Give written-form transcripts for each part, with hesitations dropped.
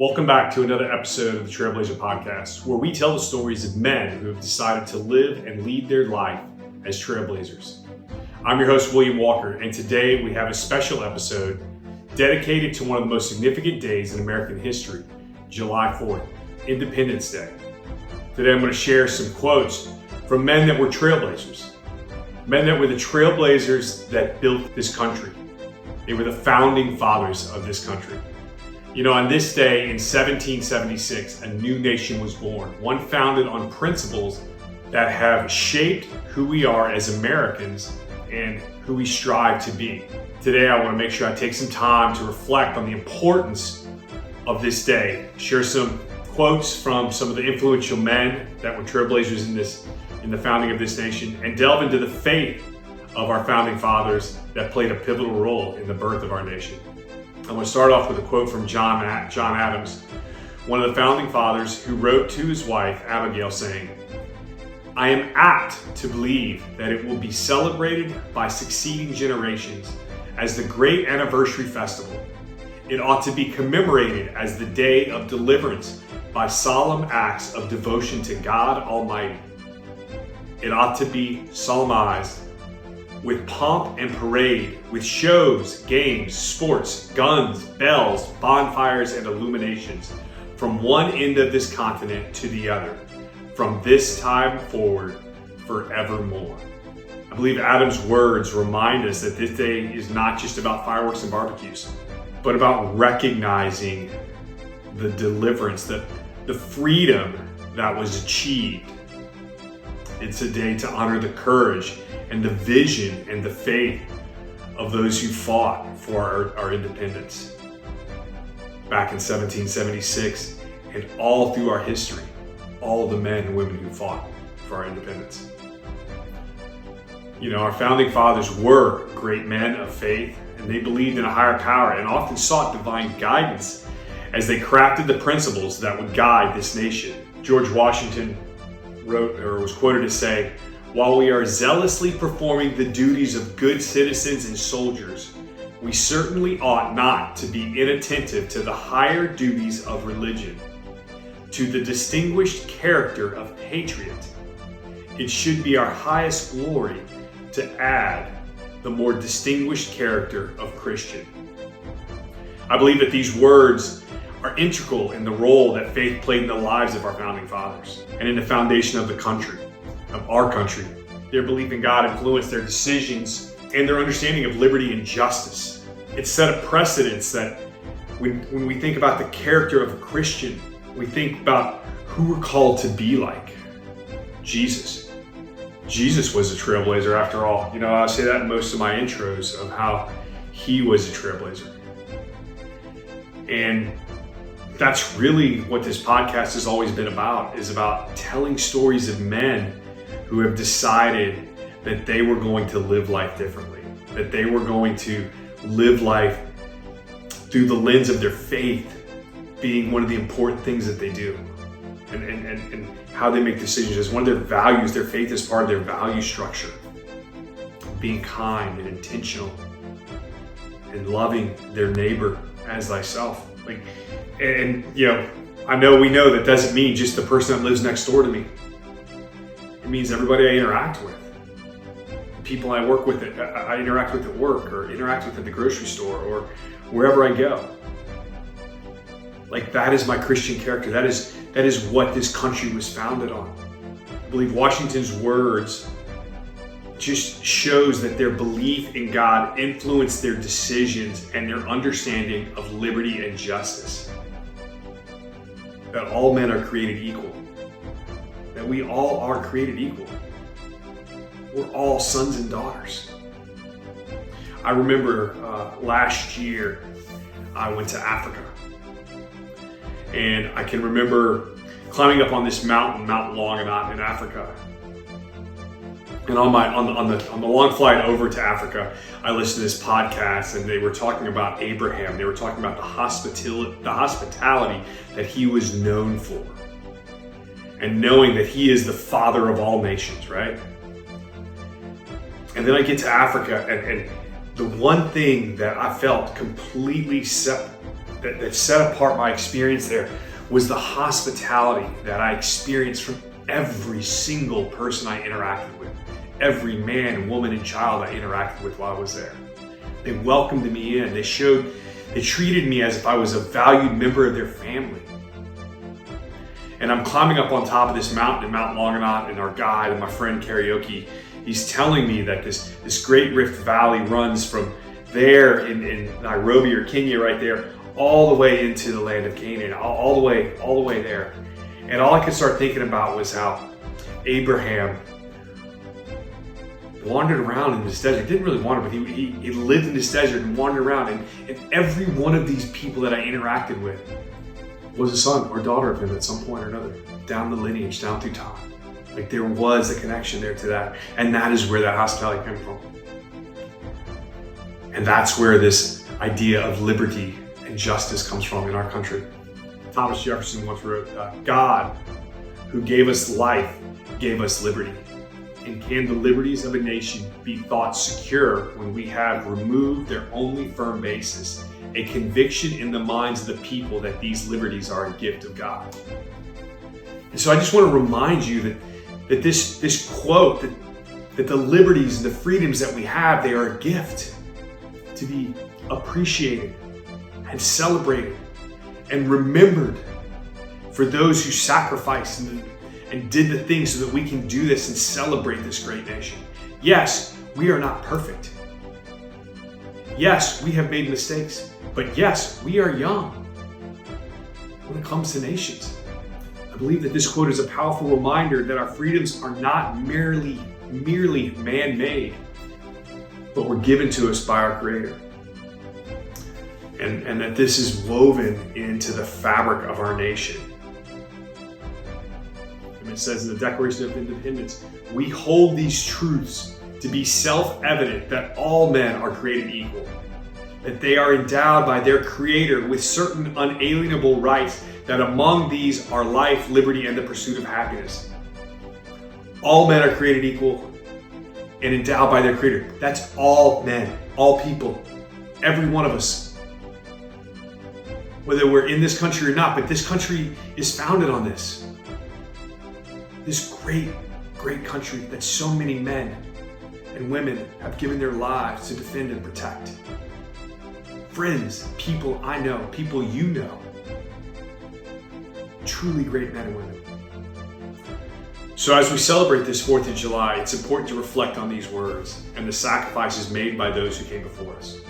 Welcome back to another episode of the Trailblazer Podcast, where we tell the stories of men who have decided to live and lead their life as trailblazers. I'm your host, William Walker, and today we have a special episode dedicated to one of the most significant days in American history, July 4th, Independence Day. Today I'm going to share some quotes from men that were trailblazers, men that were the trailblazers that built this country. They were the founding fathers of this country. You know, on this day in 1776, a new nation was born, one founded on principles that have shaped who we are as Americans and who we strive to be. Today, I want to make sure I take some time to reflect on the importance of this day, share some quotes from some of the influential men that were trailblazers in the founding of this nation, and delve into the faith of our founding fathers that played a pivotal role in the birth of our nation. I'm going to start off with a quote from John Adams, one of the founding fathers, who wrote to his wife, Abigail, saying, "I am apt to believe that it will be celebrated by succeeding generations as the great anniversary festival. It ought to be commemorated as the day of deliverance by solemn acts of devotion to God Almighty. It ought to be solemnized with pomp and parade, with shows, games, sports, guns, bells, bonfires, and illuminations, from one end of this continent to the other, from this time forward, forevermore." I believe Adam's words remind us that this day is not just about fireworks and barbecues, but about recognizing the deliverance, the freedom that was achieved. It's a day to honor the courage and the vision and the faith of those who fought for our independence. Back in 1776 and all through our history, all of the men and women who fought for our independence. You know, our founding fathers were great men of faith, and they believed in a higher power and often sought divine guidance as they crafted the principles that would guide this nation. George Washington wrote, or was quoted as saying, "While we are zealously performing the duties of good citizens and soldiers, we certainly ought not to be inattentive to the higher duties of religion, to the distinguished character of patriot. It should be our highest glory to add the more distinguished character of Christian." I believe that these words are integral in the role that faith played in the lives of our founding fathers and in the foundation of the country, of our country. Their belief in God influenced their decisions and their understanding of liberty and justice. It set a precedence that when we think about the character of a Christian, we think about who we're called to be like. Jesus. Jesus was a trailblazer after all. You know, I say that in most of my intros of how he was a trailblazer. And that's really what this podcast has always been about, is about telling stories of men who have decided that they were going to live life differently, that they were going to live life through the lens of their faith being one of the important things that they do, and how they make decisions as one of their values. Their faith is part of their value structure, being kind and intentional and loving their neighbor as thyself. And you know, we know that doesn't mean just the person that lives next door to me. It means everybody I interact with, the people I work with, I interact with at work, or interact with at the grocery store, or wherever I go. Like, that is my Christian character. That is what this country was founded on. I believe Washington's words just shows that their belief in God influenced their decisions and their understanding of liberty and justice. That all men are created equal. That we all are created equal. We're all sons and daughters. I remember last year I went to Africa, and I can remember climbing up on this mountain, Mount Longonot in Africa. And on the long flight over to Africa, I listened to this podcast, and they were talking about Abraham. They were talking about the hospitality that he was known for, and knowing that he is the father of all nations, right? And then I get to Africa, and the one thing that I felt completely that set apart my experience there was the hospitality that I experienced from every single person I interacted with, every man, woman, and child I interacted with while I was there. They welcomed me in. They treated me as if I was a valued member of their family. And I'm climbing up on top of this mountain in Mount Longonot, and our guide and my friend Karaoke, he's telling me that this Great Rift Valley runs from there in Nairobi or Kenya right there, all the way into the land of Canaan, all the way there. And all I could start thinking about was how Abraham wandered around in this desert. Didn't really wander, but he lived in this desert and wandered around. And every one of these people that I interacted with was a son or daughter of him at some point or another, down the lineage, down through time. Like there was a connection there to that. And that is where that hospitality came from. And that's where this idea of liberty and justice comes from in our country. Thomas Jefferson once wrote, God, who gave us life, gave us liberty. And can the liberties of a nation be thought secure when we have removed their only firm basis, a conviction in the minds of the people that these liberties are a gift of God? And so I just want to remind you that this quote, that the liberties and the freedoms that we have, they are a gift to be appreciated and celebrated and remembered for those who sacrificed and did the things so that we can do this and celebrate this great nation. Yes, we are not perfect. Yes, we have made mistakes. But yes, we are young when it comes to nations. I believe that this quote is a powerful reminder that our freedoms are not merely man-made, but were given to us by our Creator. And that this is woven into the fabric of our nation. And it says in the Declaration of Independence, we hold these truths to be self-evident that all men are created equal, that they are endowed by their Creator with certain unalienable rights, that among these are life, liberty, and the pursuit of happiness. All men are created equal and endowed by their Creator. That's all men, all people, every one of us. Whether we're in this country or not, but this country is founded on this. This great, great country that so many men and women have given their lives to defend and protect. Friends, people I know, people you know, truly great men and women. So as we celebrate this 4th of July, it's important to reflect on these words and the sacrifices made by those who came before us.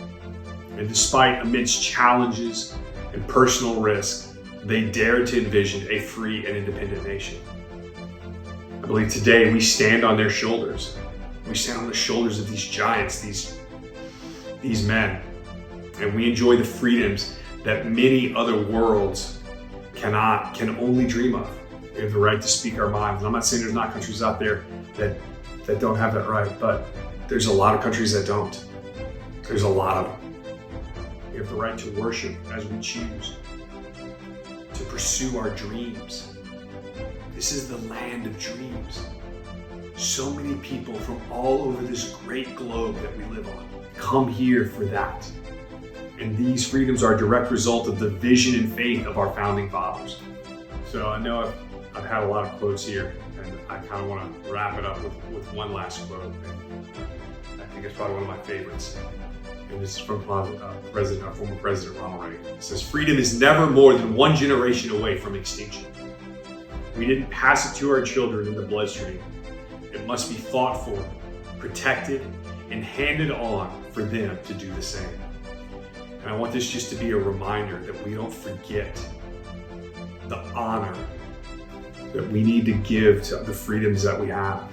And despite immense challenges and personal risk, they dared to envision a free and independent nation. I believe today we stand on their shoulders. We stand on the shoulders of these giants, these men, and we enjoy the freedoms that many other worlds can only dream of. We have the right to speak our minds. And I'm not saying there's not countries out there that don't have that right, but there's a lot of countries that don't. There's a lot of them. We have the right to worship as we choose, to pursue our dreams. This is the land of dreams. So many people from all over this great globe that we live on come here for that. And these freedoms are a direct result of the vision and faith of our founding fathers. So I know I've had a lot of quotes here, and I kind of want to wrap it up with one last quote. And I think it's probably one of my favorites. And this is from former President Ronald Reagan. It says, freedom is never more than one generation away from extinction. We didn't pass it to our children in the bloodstream. It must be fought for, protected, and handed on for them to do the same. And I want this just to be a reminder that we don't forget the honor that we need to give to the freedoms that we have,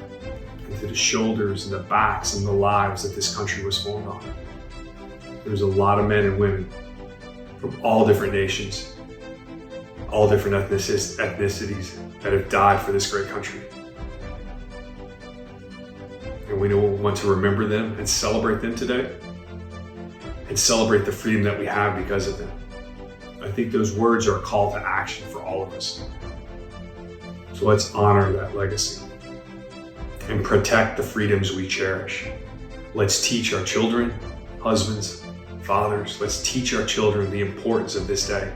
and to the shoulders and the backs and the lives that this country was formed on. There's a lot of men and women from all different nations, all different ethnicities that have died for this great country. And we want to remember them and celebrate them today, and celebrate the freedom that we have because of them. I think those words are a call to action for all of us. So let's honor that legacy and protect the freedoms we cherish. Let's teach our children, husbands, fathers, let's teach our children the importance of this day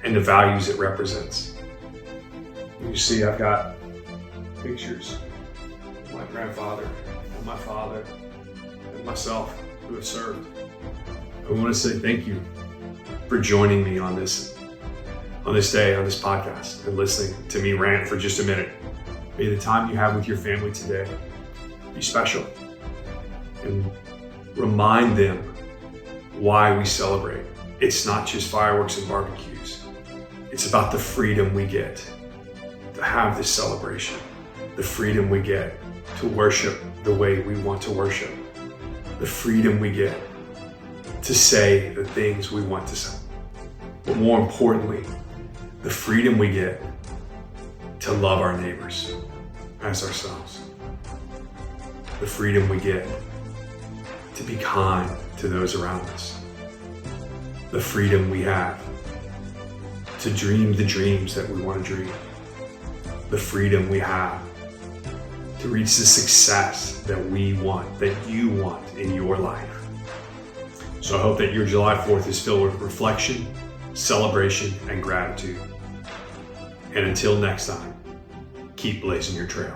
and the values it represents. You see, I've got pictures of my grandfather and my father and myself who have served. I want to say thank you for joining me on this day, on this podcast, and listening to me rant for just a minute. May the time you have with your family today be special, and remind them why we celebrate. It's not just fireworks and barbecues. It's about the freedom we get to have this celebration, the freedom we get to worship the way we want to worship, the freedom we get to say the things we want to say. But more importantly, the freedom we get to love our neighbors as ourselves. The freedom we get to be kind to those around us. The freedom we have to dream the dreams that we want to dream. The freedom we have to reach the success that we want, that you want in your life. So I hope that your July 4th is filled with reflection, celebration, and gratitude. And until next time, keep blazing your trail.